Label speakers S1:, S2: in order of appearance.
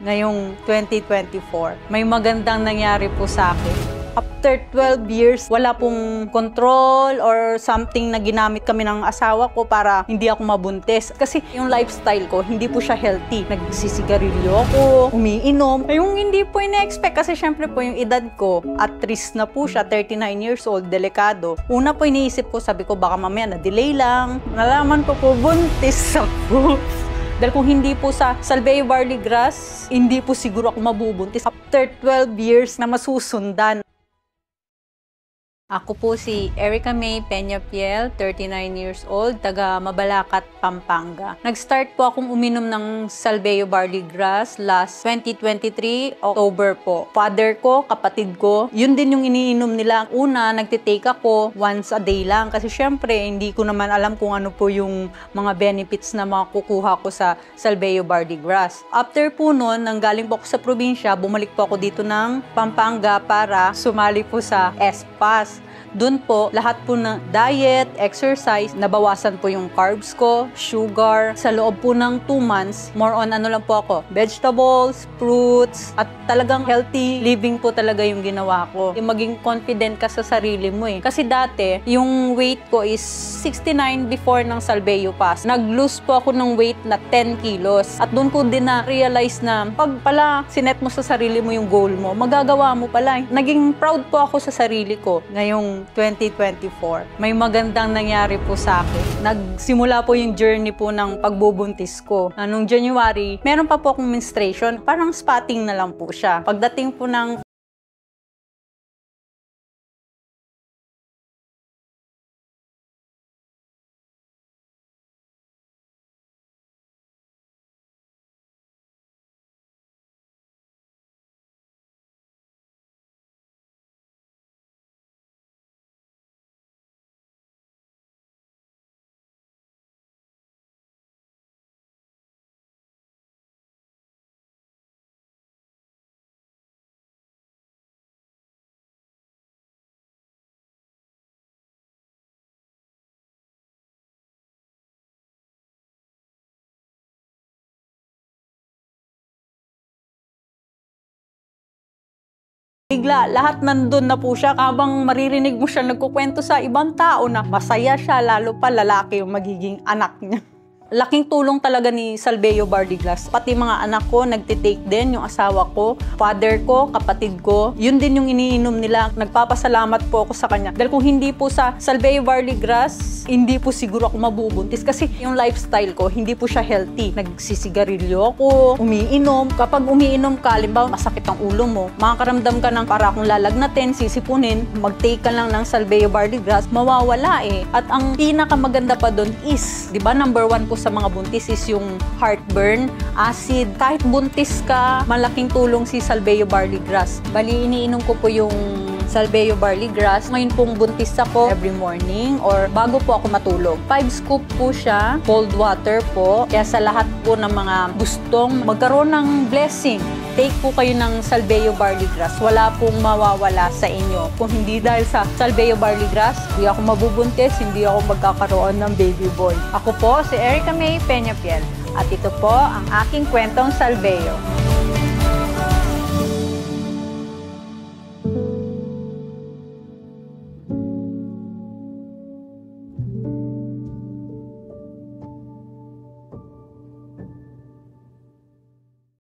S1: ngayong 2024. May magandang nangyari po sa akin. After 12 years, wala pong control or something na ginamit kami ng asawa ko para hindi ako mabuntis. Kasi yung lifestyle ko, hindi po siya healthy. Nagsisigarilyo ako, umiinom. Yung hindi po ina-expect kasi syempre po yung edad ko, at risk na po siya, 39 years old, delikado. Una po iniisip ko, sabi ko baka mamaya na-delay lang. Nalaman ko po, buntis ako. Dahil kung hindi po sa Salveo Barley Grass, hindi po siguro ako mabubuntis. After 12 years na masusundan. Ako po si Erica May Peñafiel, 39 years old, taga Mabalacat, Pampanga. Nag-start po akong uminom ng Salveo Barley Grass last 2023, October po. Father ko, kapatid ko, yun din yung iniinom nila. Una, nagtitake ako once a day lang kasi syempre hindi ko naman alam kung ano po yung mga benefits na makukuha ko sa Salveo Barley Grass. After po nun, nanggaling po ako sa probinsya, bumalik po ako dito ng Pampanga para sumali po sa ESPAS. Doon po, lahat po ng diet, exercise, nabawasan po yung carbs ko, sugar. Sa loob po ng 2 months, more on ano lang po ako, vegetables, fruits, at talagang healthy living po talaga yung ginawa ko. Yung maging confident ka sa sarili mo eh. Kasi dati, yung weight ko is 69 before ng Salveo Pass. Nag-lose po ako ng weight na 10 kilos. At doon ko din na-realize na pag pala sinet mo sa sarili mo yung goal mo, magagawa mo pala. Naging proud po ako sa sarili ko ngayong 2024. May magandang nangyari po sa akin. Nagsimula po yung journey po ng pagbubuntis ko. Noong January, meron pa po akong menstruation. Parang spotting na lang po siya. Pagdating po ng bigla, lahat nandun na po siya. Habang maririnig mo siya nagkukwento sa ibang tao na masaya siya, lalo pa lalaki yung magiging anak niya. Laking tulong talaga ni Salveo Barley Grass. Pati mga anak ko, nagtitake din, yung asawa ko, father ko, kapatid ko. Yun din yung iniinom nila. Nagpapasalamat po ako sa kanya. Dahil kung hindi po sa Salveo Barley Grass, hindi po siguro ako mabubuntis. Kasi yung lifestyle ko, hindi po siya healthy. Nagsisigarilyo ako, umiinom. Kapag umiinom ka, halimbawa masakit ang ulo mo, makakaramdam ka ng para kung lalagnatin, sisipunin, mag-take ka lang ng Salveo Barley Grass, mawawala eh. At ang pinakamaganda pa doon is, di ba, number 1 po sa mga buntis is yung heartburn, acid. Kahit buntis ka, malaking tulong si Salveo Barley Grass. Bali, iniinom ko po yung Salveo Barley Grass. Ngayon pong buntis ako every morning or bago po ako matulog. 5 scoop po siya, cold water po. Kaya sa lahat po ng mga gustong magkaroon ng blessing, take po kayo ng Salveo Barley Grass. Wala pong mawawala sa inyo. Kung hindi dahil sa Salveo Barley Grass, hindi ako mabubuntis, hindi ako magkakaroon ng baby boy. Ako po si Erica May Peñafiel at ito po ang aking kwentong Salveo.